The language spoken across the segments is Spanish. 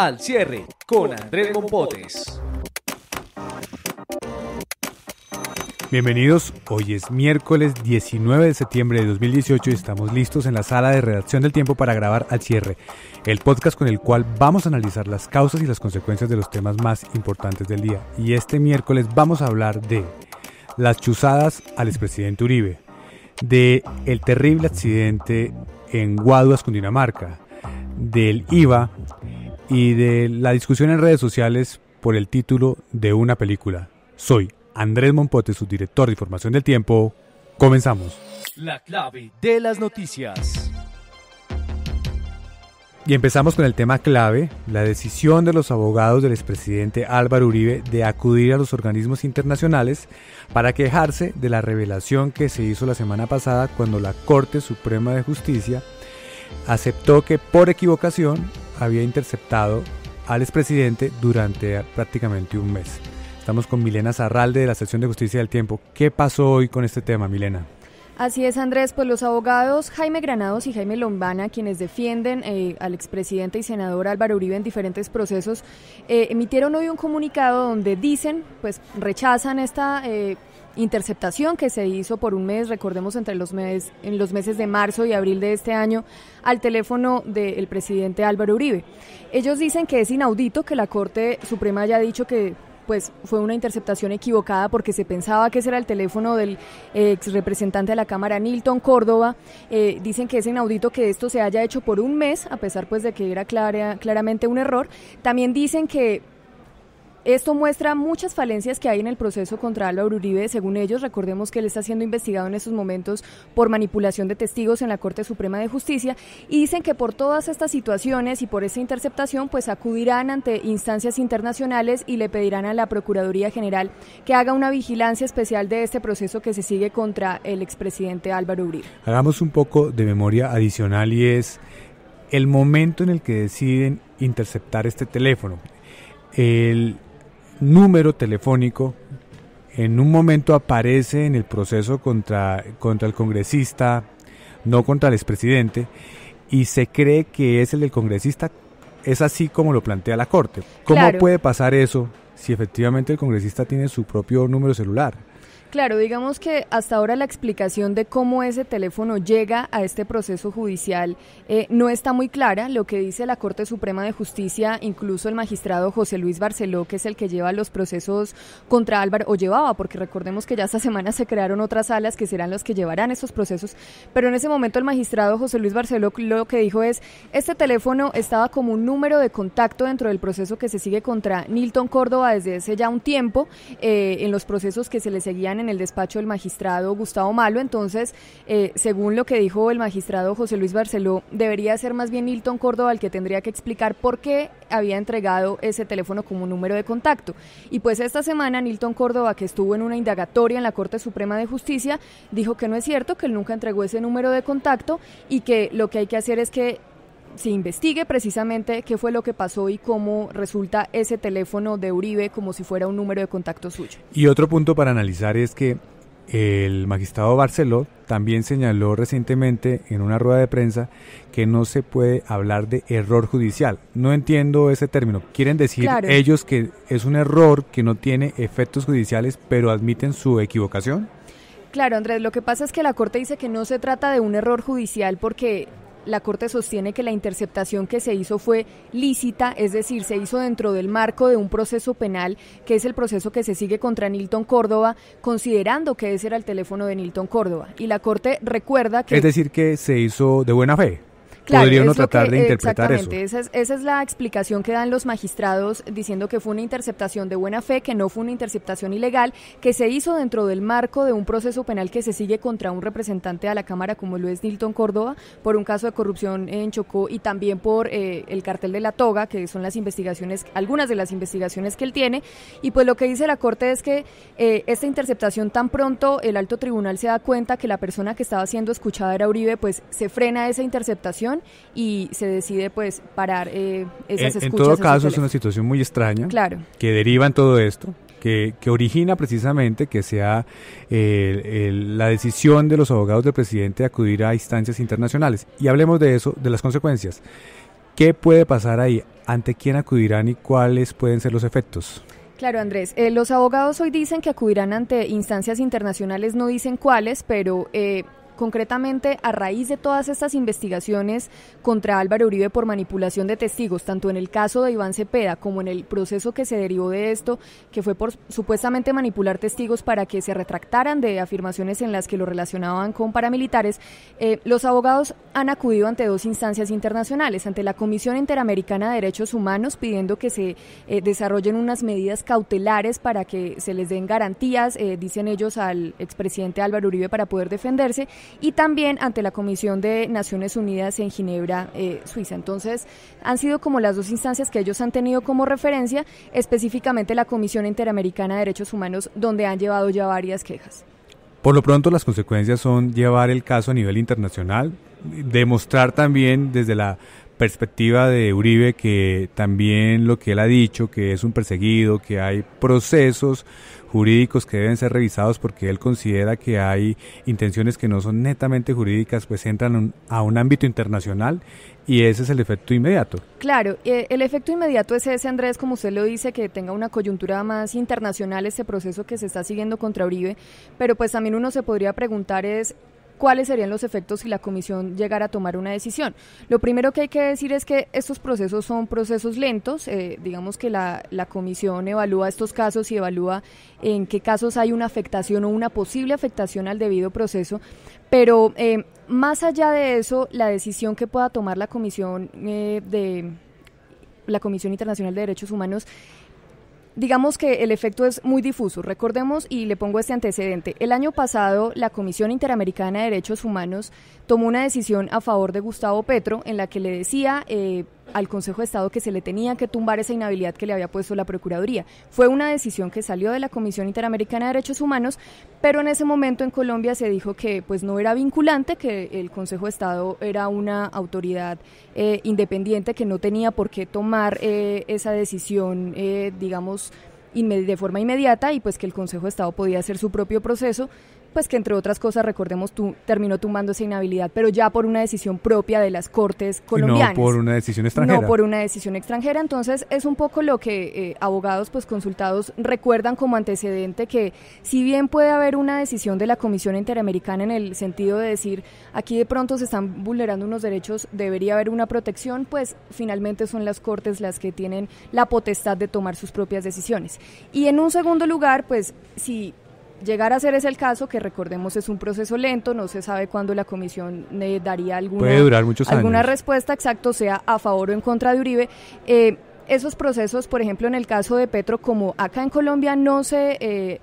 Al Cierre con Andrés Mompotes. Bienvenidos, hoy es miércoles 19 de septiembre de 2018 y estamos listos en la sala de redacción del Tiempo para grabar Al Cierre, el podcast con el cual vamos a analizar las causas y las consecuencias de los temas más importantes del día. Y este miércoles vamos a hablar de las chuzadas al expresidente Uribe, de el terrible accidente en Guaduas, Cundinamarca, del IVA y de la discusión en redes sociales por el título de una película. Soy Andrés Mompotes, subdirector de Información del Tiempo. Comenzamos. La clave de las noticias. Y empezamos con el tema clave, la decisión de los abogados del expresidente Álvaro Uribe de acudir a los organismos internacionales para quejarse de la revelación que se hizo la semana pasada cuando la Corte Suprema de Justicia aceptó que por equivocación había interceptado al expresidente durante prácticamente un mes. Estamos con Milena Zarralde de la Sección de Justicia del Tiempo. ¿Qué pasó hoy con este tema, Milena? Así es, Andrés, pues los abogados Jaime Granados y Jaime Lombana, quienes defienden al expresidente y senador Álvaro Uribe en diferentes procesos, emitieron hoy un comunicado donde dicen, pues rechazan esta interceptación que se hizo por un mes, recordemos en los meses de marzo y abril de este año, al teléfono del presidente Álvaro Uribe. Ellos dicen que es inaudito que la Corte Suprema haya dicho que pues fue una interceptación equivocada porque se pensaba que ese era el teléfono del ex representante de la Cámara, Nilton Córdoba. Dicen que es inaudito que esto se haya hecho por un mes, a pesar pues de que era claramente un error. También dicen que esto muestra muchas falencias que hay en el proceso contra Álvaro Uribe, según ellos. Recordemos que él está siendo investigado en estos momentos por manipulación de testigos en la Corte Suprema de Justicia, y dicen que por todas estas situaciones y por esa interceptación pues acudirán ante instancias internacionales y le pedirán a la Procuraduría General que haga una vigilancia especial de este proceso que se sigue contra el expresidente Álvaro Uribe. Hagamos un poco de memoria adicional y es el momento en el que deciden interceptar este teléfono. El número telefónico en un momento aparece en el proceso contra el congresista, no contra el expresidente, y se cree que es el del congresista. Es así como lo plantea la Corte. ¿Cómo Claro. puede pasar eso si efectivamente el congresista tiene su propio número celular? Claro, digamos que hasta ahora la explicación de cómo ese teléfono llega a este proceso judicial no está muy clara. Lo que dice la Corte Suprema de Justicia, incluso el magistrado José Luis Barceló, que es el que lleva los procesos contra Álvaro, o llevaba, porque recordemos que ya esta semana se crearon otras salas que serán los que llevarán esos procesos, pero en ese momento el magistrado José Luis Barceló lo que dijo es, este teléfono estaba como un número de contacto dentro del proceso que se sigue contra Nilton Córdoba desde hace ya un tiempo, en los procesos que se le seguían en el despacho del magistrado Gustavo Malo. Entonces, según lo que dijo el magistrado José Luis Barceló, debería ser más bien Nilton Córdoba el que tendría que explicar por qué había entregado ese teléfono como número de contacto. Y pues esta semana Nilton Córdoba, que estuvo en una indagatoria en la Corte Suprema de Justicia, dijo que no es cierto, que él nunca entregó ese número de contacto y que lo que hay que hacer es que se investigue precisamente qué fue lo que pasó y cómo resulta ese teléfono de Uribe como si fuera un número de contacto suyo. Y otro punto para analizar es que el magistrado Barceló también señaló recientemente en una rueda de prensa que no se puede hablar de error judicial. No entiendo ese término. ¿Quieren decir Claro. ellos que es un error que no tiene efectos judiciales, pero admiten su equivocación? Claro, Andrés, lo que pasa es que la Corte dice que no se trata de un error judicial porque la Corte sostiene que la interceptación que se hizo fue lícita, es decir, se hizo dentro del marco de un proceso penal, que es el proceso que se sigue contra Nilton Córdoba, considerando que ese era el teléfono de Nilton Córdoba. Y la Corte recuerda que... Es decir, que se hizo de buena fe. Claro, Podría uno es lo tratar que, de interpretar eso. exactamente, esa es la explicación que dan los magistrados, diciendo que fue una interceptación de buena fe, que no fue una interceptación ilegal, que se hizo dentro del marco de un proceso penal que se sigue contra un representante de la Cámara como lo es Nilton Córdoba, por un caso de corrupción en Chocó y también por el cartel de la toga, que son las investigaciones, algunas de las investigaciones que él tiene. Y pues lo que dice la Corte es que esta interceptación, tan pronto el alto tribunal se da cuenta que la persona que estaba siendo escuchada era Uribe, pues se frena esa interceptación y se decide pues parar esas escuchas. En todo caso es una situación muy extraña, claro, que deriva en todo esto, que origina precisamente que sea la decisión de los abogados del presidente de acudir a instancias internacionales. Y hablemos de eso, de las consecuencias. ¿Qué puede pasar ahí? ¿Ante quién acudirán y cuáles pueden ser los efectos? Claro, Andrés. Los abogados hoy dicen que acudirán ante instancias internacionales, no dicen cuáles, pero concretamente a raíz de todas estas investigaciones contra Álvaro Uribe por manipulación de testigos, tanto en el caso de Iván Cepeda como en el proceso que se derivó de esto, que fue por supuestamente manipular testigos para que se retractaran de afirmaciones en las que lo relacionaban con paramilitares, los abogados han acudido ante dos instancias internacionales, ante la Comisión Interamericana de Derechos Humanos, pidiendo que se desarrollen unas medidas cautelares para que se les den garantías, dicen ellos, al expresidente Álvaro Uribe para poder defenderse, y también ante la Comisión de Naciones Unidas en Ginebra, Suiza. Entonces, han sido como las dos instancias que ellos han tenido como referencia, específicamente la Comisión Interamericana de Derechos Humanos, donde han llevado ya varias quejas. Por lo pronto, las consecuencias son llevar el caso a nivel internacional, demostrar también desde la perspectiva de Uribe que también lo que él ha dicho, que es un perseguido, que hay procesos jurídicos que deben ser revisados porque él considera que hay intenciones que no son netamente jurídicas, pues entran a un ámbito internacional y ese es el efecto inmediato. Claro, el efecto inmediato es ese, Andrés, como usted lo dice, que tenga una coyuntura más internacional este proceso que se está siguiendo contra Uribe, pero pues también uno se podría preguntar es ¿cuáles serían los efectos si la comisión llegara a tomar una decisión? Lo primero que hay que decir es que estos procesos son procesos lentos, digamos que la comisión evalúa estos casos y evalúa en qué casos hay una afectación o una posible afectación al debido proceso, pero más allá de eso, la decisión que pueda tomar la Comisión Internacional de Derechos Humanos, digamos que el efecto es muy difuso. Recordemos, y le pongo este antecedente, el año pasado la Comisión Interamericana de Derechos Humanos tomó una decisión a favor de Gustavo Petro en la que le decía al Consejo de Estado que se le tenía que tumbar esa inhabilidad que le había puesto la Procuraduría. Fue una decisión que salió de la Comisión Interamericana de Derechos Humanos, pero en ese momento en Colombia se dijo que pues no era vinculante, que el Consejo de Estado era una autoridad independiente que no tenía por qué tomar esa decisión, digamos, de forma inmediata, y pues que el Consejo de Estado podía hacer su propio proceso, pues que entre otras cosas, recordemos, terminó tumbando esa inhabilidad, pero ya por una decisión propia de las Cortes colombianas. No por una decisión extranjera. No por una decisión extranjera. Entonces es un poco lo que abogados pues consultados recuerdan como antecedente, que si bien puede haber una decisión de la Comisión Interamericana en el sentido de decir aquí de pronto se están vulnerando unos derechos, debería haber una protección, pues finalmente son las Cortes las que tienen la potestad de tomar sus propias decisiones. Y en un segundo lugar, pues si llegar a ser ese el caso, que recordemos es un proceso lento, no se sabe cuándo la comisión daría puede durar muchos alguna años. Respuesta, exacto, sea a favor o en contra de Uribe. Esos procesos, por ejemplo, en el caso de Petro, como acá en Colombia no se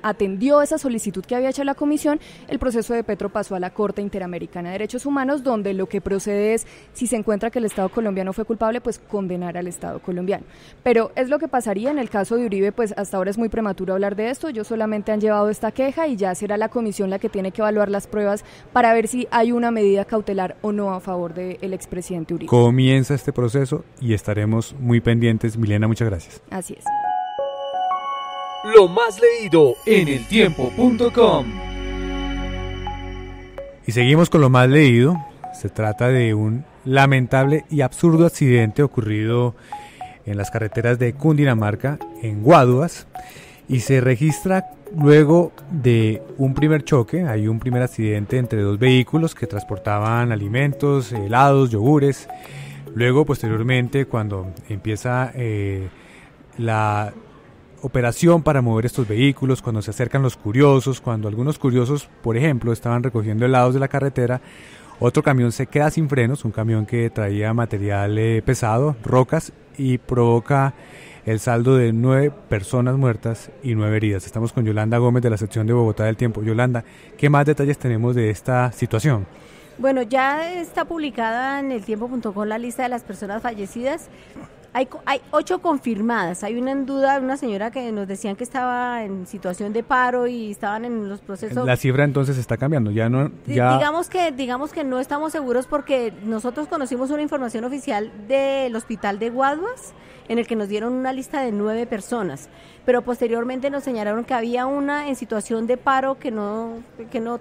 atendió esa solicitud que había hecho la comisión, el proceso de Petro pasó a la Corte Interamericana de Derechos Humanos, donde lo que procede es, si se encuentra que el Estado colombiano fue culpable, pues condenar al Estado colombiano. Pero es lo que pasaría en el caso de Uribe, pues hasta ahora es muy prematuro hablar de esto, ellos solamente han llevado esta queja y ya será la comisión la que tiene que evaluar las pruebas para ver si hay una medida cautelar o no a favor del expresidente Uribe. Comienza este proceso y estaremos muy pendientes. Milena, muchas gracias. Así es. Lo más leído en eltiempo.com. Y seguimos con lo más leído. Se trata de un lamentable y absurdo accidente ocurrido en las carreteras de Cundinamarca, en Guaduas, y se registra luego de un primer choque. Hay un primer accidente entre dos vehículos que transportaban alimentos, helados, yogures. Luego, posteriormente, cuando empieza la operación para mover estos vehículos, cuando se acercan los curiosos, cuando algunos curiosos, por ejemplo, estaban recogiendo helados de la carretera, otro camión se queda sin frenos, un camión que traía material pesado, rocas, y provoca el saldo de 9 personas muertas y 9 heridas. Estamos con Yolanda Gómez de la sección de Bogotá del Tiempo. Yolanda, ¿qué más detalles tenemos de esta situación? Bueno, ya está publicada en eltiempo.com la lista de las personas fallecidas. Hay 8 confirmadas. Hay una en duda, una señora que nos decían que estaba en situación de paro y estaban en los procesos. La cifra entonces está cambiando, ya no... Ya... Digamos que no estamos seguros porque nosotros conocimos una información oficial del hospital de Guaduas en el que nos dieron una lista de 9 personas, pero posteriormente nos señalaron que había una en situación de paro que no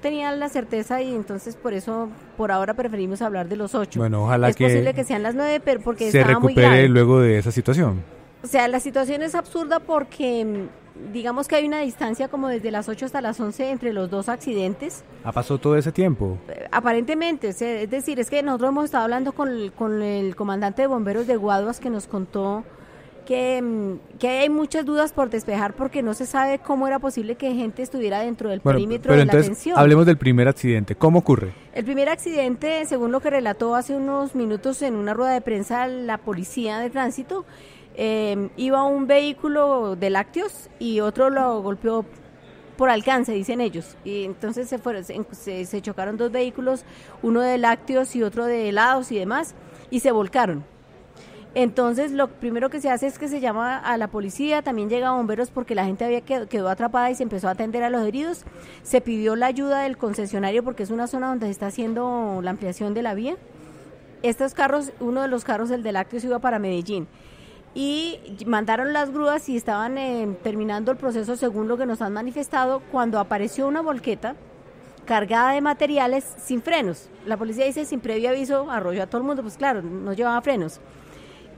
tenían la certeza y entonces por eso por ahora preferimos hablar de los 8. Bueno, ojalá es posible que sean las 9, pero porque se estaba muy recupere grave. luego de esa situación. O sea, la situación es absurda porque digamos que hay una distancia como desde las 8 hasta las 11 entre los 2 accidentes. ¿Ha pasado todo ese tiempo? Aparentemente, es decir, es que nosotros hemos estado hablando con el comandante de bomberos de Guaduas que nos contó que hay muchas dudas por despejar porque no se sabe cómo era posible que gente estuviera dentro del perímetro de la atención. Hablemos del primer accidente. ¿Cómo ocurre? El primer accidente, según lo que relató hace unos minutos en una rueda de prensa la policía de tránsito, iba un vehículo de lácteos y otro lo golpeó por alcance, dicen ellos, y entonces se chocaron 2 vehículos, uno de lácteos y otro de helados y demás, y se volcaron. Entonces lo primero que se hace es que se llama a la policía, también llega a bomberos porque la gente quedó atrapada y se empezó a atender a los heridos. Se pidió la ayuda del concesionario porque es una zona donde se está haciendo la ampliación de la vía. Estos carros, uno de los carros, el de lácteos, iba para Medellín. Y mandaron las grúas y estaban terminando el proceso según lo que nos han manifestado cuando apareció una volqueta cargada de materiales sin frenos. La policía dice sin previo aviso arrolló a todo el mundo, pues claro, no llevaba frenos.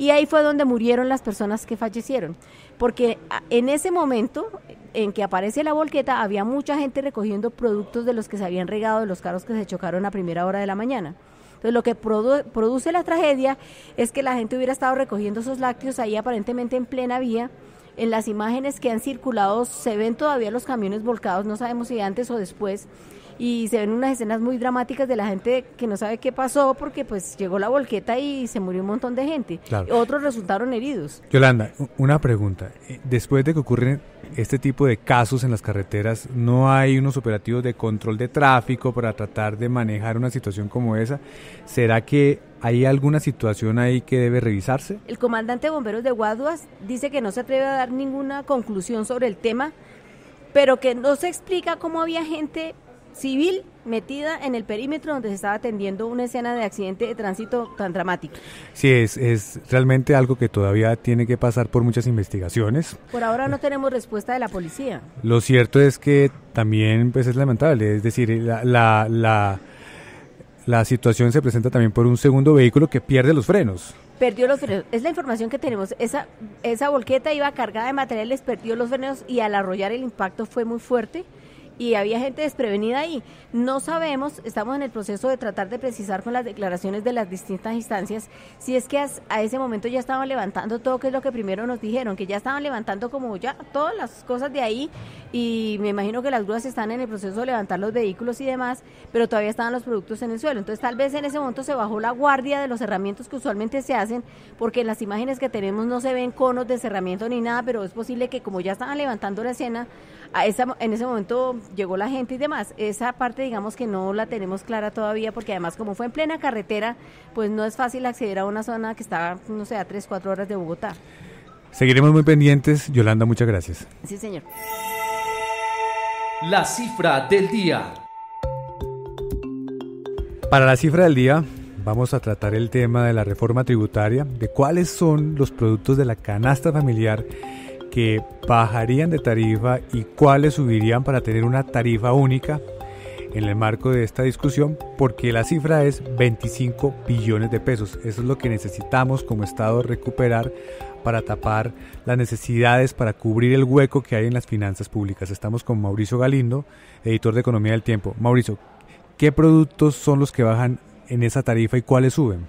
Y ahí fue donde murieron las personas que fallecieron, porque en ese momento en que aparece la volqueta había mucha gente recogiendo productos de los que se habían regado de los carros que se chocaron a primera hora de la mañana. Entonces lo que produce la tragedia es que la gente hubiera estado recogiendo esos lácteos ahí aparentemente en plena vía. En las imágenes que han circulado se ven todavía los camiones volcados, no sabemos si antes o después, y se ven unas escenas muy dramáticas de la gente que no sabe qué pasó porque pues llegó la volqueta y se murió un montón de gente. Claro. Otros resultaron heridos. Yolanda, una pregunta. Después de que ocurren este tipo de casos en las carreteras, ¿no hay unos operativos de control de tráfico para tratar de manejar una situación como esa? ¿Será que hay alguna situación ahí que debe revisarse? El comandante de bomberos de Guaduas dice que no se atreve a dar ninguna conclusión sobre el tema, pero que no se explica cómo había gente civil metida en el perímetro donde se estaba atendiendo una escena de accidente de tránsito tan dramático. Sí, es realmente algo que todavía tiene que pasar por muchas investigaciones. Por ahora no tenemos respuesta de la policía. Lo cierto es que también pues es lamentable, es decir, la situación se presenta también por un segundo vehículo que pierde los frenos. Perdió los frenos, es la información que tenemos. Esa volqueta iba cargada de materiales, perdió los frenos y al arrollar el impacto fue muy fuerte. Y había gente desprevenida ahí. No sabemos, estamos en el proceso de tratar de precisar con las declaraciones de las distintas instancias, si es que a ese momento ya estaban levantando todo, que es lo que primero nos dijeron, que ya estaban levantando como ya todas las cosas de ahí, y me imagino que las grúas están en el proceso de levantar los vehículos y demás, pero todavía estaban los productos en el suelo. Entonces tal vez en ese momento se bajó la guardia de los cerramientos que usualmente se hacen, porque en las imágenes que tenemos no se ven conos de cerramiento ni nada, pero es posible que como ya estaban levantando la escena, en ese momento llegó la gente y demás. Esa parte digamos que no la tenemos clara todavía porque además como fue en plena carretera, pues no es fácil acceder a una zona que está, no sé, a 3-4 horas de Bogotá. Seguiremos muy pendientes. Yolanda, muchas gracias. Sí, señor. La cifra del día. Para la cifra del día vamos a tratar el tema de la reforma tributaria, de cuáles son los productos de la canasta familiar que bajarían de tarifa y cuáles subirían para tener una tarifa única en el marco de esta discusión, porque la cifra es 25 billones de pesos. Eso es lo que necesitamos como Estado recuperar para tapar las necesidades, para cubrir el hueco que hay en las finanzas públicas. Estamos con Mauricio Galindo, editor de Economía del Tiempo. Mauricio, ¿qué productos son los que bajan en esa tarifa y cuáles suben?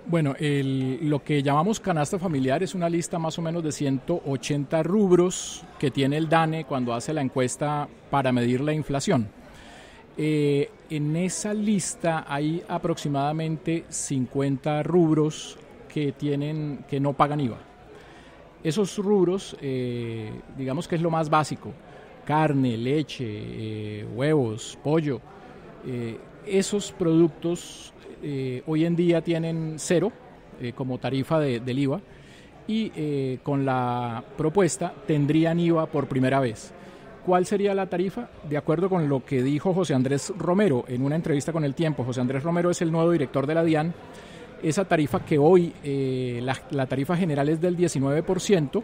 Bueno, lo que llamamos canasta familiar es una lista más o menos de 180 rubros que tiene el DANE cuando hace la encuesta para medir la inflación. En esa lista hay aproximadamente 50 rubros que no pagan IVA. Esos rubros, digamos que es lo más básico: carne, leche, huevos, pollo. Esos productos hoy en día tienen cero como tarifa del IVA, y con la propuesta tendrían IVA por primera vez. ¿Cuál sería la tarifa? De acuerdo con lo que dijo José Andrés Romero en una entrevista con El Tiempo. José Andrés Romero es el nuevo director de la DIAN. Esa tarifa que hoy, la tarifa general es del 19%,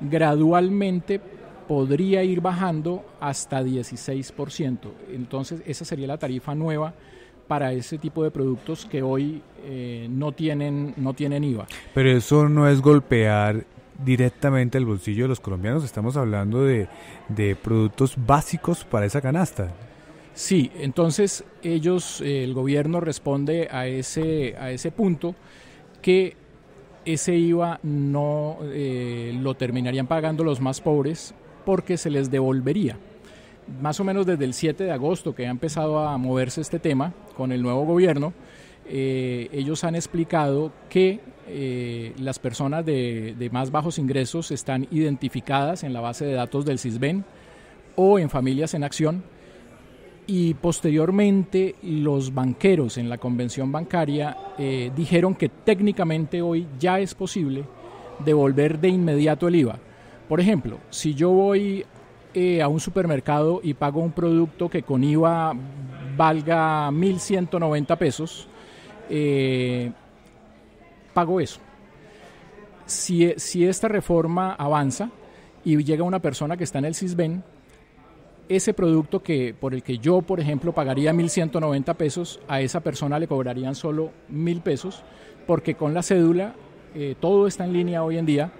gradualmente podría ir bajando hasta 16%. Entonces esa sería la tarifa nueva para ese tipo de productos que hoy no tienen IVA. Pero eso no es golpear directamente el bolsillo de los colombianos, estamos hablando de productos básicos para esa canasta. Sí, entonces el gobierno responde a ese punto, que ese IVA no lo terminarían pagando los más pobres porque se les devolvería. Más o menos desde el 7 de agosto que ha empezado a moverse este tema con el nuevo gobierno, ellos han explicado que las personas de más bajos ingresos están identificadas en la base de datos del Sisbén o en Familias en Acción, y posteriormente los banqueros en la convención bancaria dijeron que técnicamente hoy ya es posible devolver de inmediato el IVA. Por ejemplo, si yo voy a un supermercado y pago un producto que con IVA valga 1.190 pesos, pago eso. Si esta reforma avanza y llega una persona que está en el Sisbén, ese producto por el que yo, por ejemplo, pagaría 1.190 pesos, a esa persona le cobrarían solo 1.000 pesos, porque con la cédula todo está en línea hoy en día.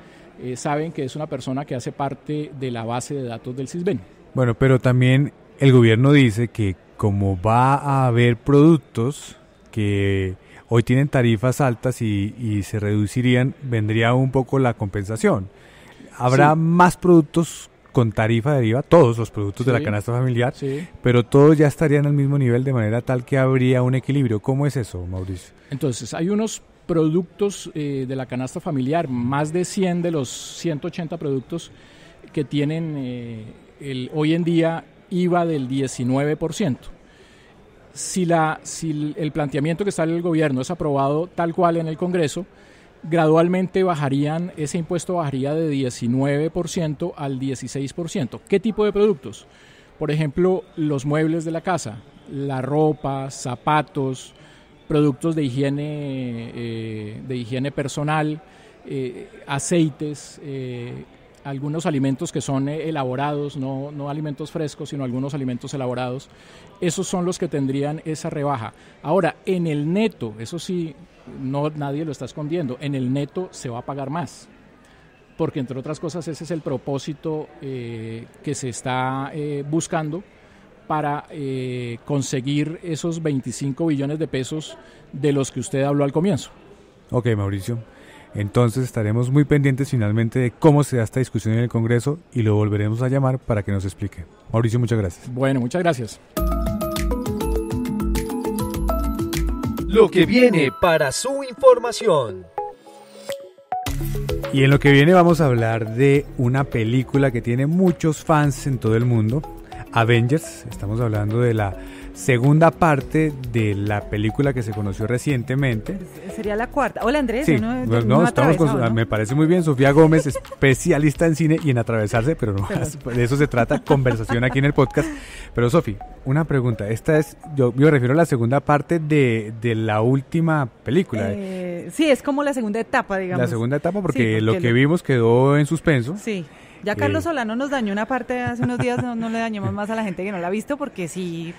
Saben que es una persona que hace parte de la base de datos del Sisbén. Bueno, pero también el gobierno dice que como va a haber productos que hoy tienen tarifas altas y se reducirían, vendría un poco la compensación. Habrá más productos con tarifa de IVA, todos los productos de la canasta familiar, pero todos ya estarían al mismo nivel, de manera tal que habría un equilibrio. ¿Cómo es eso, Mauricio? Entonces, hay unos productos de la canasta familiar, más de 100 de los 180 productos que tienen hoy en día IVA del 19%. Si el planteamiento que está en el gobierno es aprobado tal cual en el Congreso, gradualmente ese impuesto bajaría de 19% al 16%. ¿Qué tipo de productos? Por ejemplo, los muebles de la casa, la ropa, zapatos, productos de higiene personal, aceites, algunos alimentos que son elaborados, no alimentos frescos, sino algunos alimentos elaborados. Esos son los que tendrían esa rebaja. Ahora, en el neto, eso sí, nadie lo está escondiendo, en el neto se va a pagar más, porque entre otras cosas ese es el propósito que se está buscando para conseguir esos 25 billones de pesos de los que usted habló al comienzo. Ok, Mauricio. Entonces estaremos muy pendientes finalmente de cómo se da esta discusión en el Congreso y lo volveremos a llamar para que nos explique. Mauricio, muchas gracias. Bueno, muchas gracias. Lo que viene para su información. Y en lo que viene vamos a hablar de una película que tiene muchos fans en todo el mundo, Avengers. Estamos hablando de la segunda parte de la película que se conoció recientemente. Sería la cuarta. Hola, Andrés. Sí, no estamos ¿no? Me parece muy bien. Sofía Gómez, especialista en cine y en atravesarse, pero no, de eso se trata, conversación aquí en el podcast. Pero Sofi, una pregunta. Esta es, yo me refiero a la segunda parte de la última película. Sí, es como la segunda etapa, digamos. La segunda etapa porque lo que vimos quedó en suspenso. Sí. Ya Carlos Solano nos dañó una parte hace unos días, no le dañemos más a la gente que no la ha visto, porque sí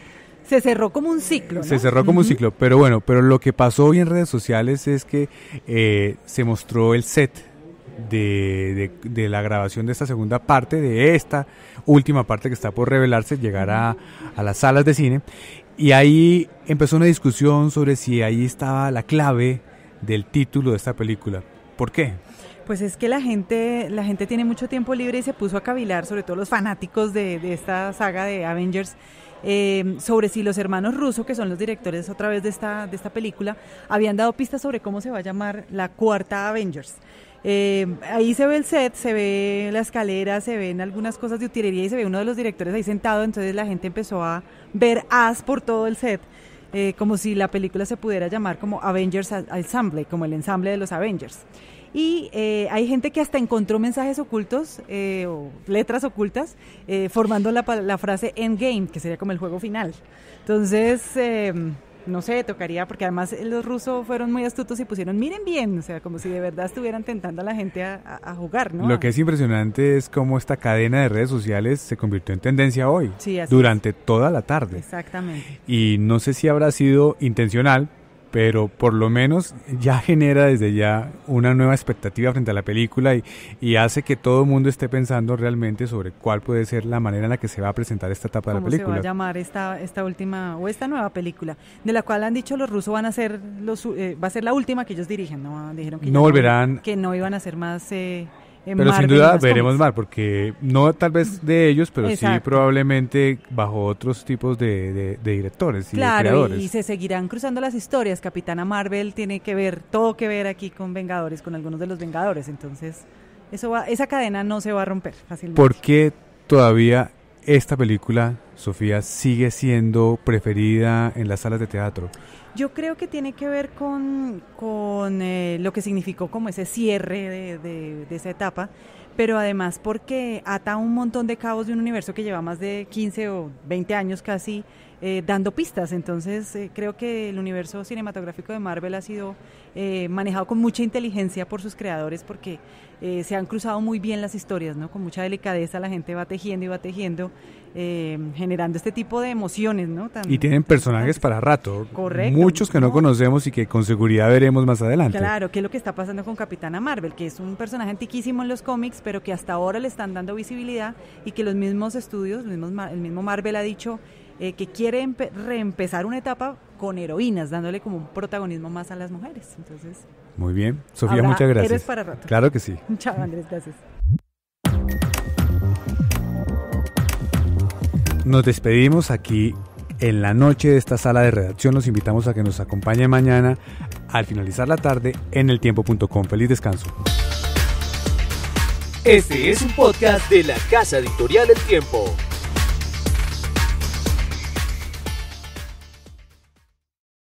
se cerró como un ciclo, ¿no? Se cerró como un ciclo, pero bueno, lo que pasó hoy en redes sociales es que se mostró el set de la grabación de esta segunda parte, de esta última parte que está por revelarse, llegar a las salas de cine, y ahí empezó una discusión sobre si ahí estaba la clave del título de esta película. ¿Por qué? Pues es que la gente tiene mucho tiempo libre y se puso a cavilar, sobre todo los fanáticos de esta saga de Avengers, sobre si los hermanos Russo, que son los directores otra vez de esta película, habían dado pistas sobre cómo se va a llamar la cuarta Avengers. Ahí se ve el set, se ve la escalera, se ven algunas cosas de utilería y se ve uno de los directores ahí sentado, entonces la gente empezó a ver as por todo el set. como si la película se pudiera llamar como Avengers Ensemble, como el ensamble de los Avengers. Y hay gente que hasta encontró mensajes ocultos o letras ocultas formando la frase Endgame, que sería como el juego final. Entonces, no sé, tocaría, porque además los rusos fueron muy astutos y pusieron, miren bien, o sea, como si de verdad estuvieran tentando a la gente a jugar, ¿no? Lo que es impresionante es cómo esta cadena de redes sociales se convirtió en tendencia hoy, durante toda la tarde. Exactamente. Y no sé si habrá sido intencional, pero por lo menos ya genera desde ya una nueva expectativa frente a la película y hace que todo el mundo esté pensando realmente sobre cuál puede ser la manera en la que se va a presentar esta etapa de la película. ¿Cómo se va a llamar esta última o esta nueva película? De la cual han dicho los rusos va a ser la última que ellos dirigen, ¿no? Dijeron que no volverán, que no iban a hacer más pero Marvel, sin duda veremos cómics. más, porque no tal vez de ellos, pero Exacto. sí probablemente bajo otros tipos de directores y de creadores. Y se seguirán cruzando las historias. Capitana Marvel tiene todo que ver aquí con Vengadores, con algunos de los Vengadores, entonces esa cadena no se va a romper fácilmente. ¿Por qué todavía esta película, Sofía, sigue siendo preferida en las salas de teatro? Yo creo que tiene que ver con lo que significó como ese cierre de esa etapa, pero además porque ata un montón de cabos de un universo que lleva más de 15 o 20 años casi dando pistas. Entonces creo que el universo cinematográfico de Marvel ha sido manejado con mucha inteligencia por sus creadores, porque se han cruzado muy bien las historias, ¿no? Con mucha delicadeza la gente va tejiendo, generando este tipo de emociones, ¿no? Y tienen personajes para rato. Correcto. Muchos que no conocemos y que con seguridad veremos más adelante. Claro, que es lo que está pasando con Capitana Marvel, que es un personaje antiquísimo en los cómics, pero que hasta ahora le están dando visibilidad, y que los mismos estudios, el mismo Marvel ha dicho que quiere reempezar una etapa con heroínas, dándole como un protagonismo más a las mujeres. Entonces, muy bien. Sofía, muchas gracias. Héroes para rato. Claro que sí. Chao, Andrés, gracias. Nos despedimos aquí en la noche de esta sala de redacción. Los invitamos a que nos acompañe mañana al finalizar la tarde en eltiempo.com. Feliz descanso. Este es un podcast de la Casa Editorial El Tiempo.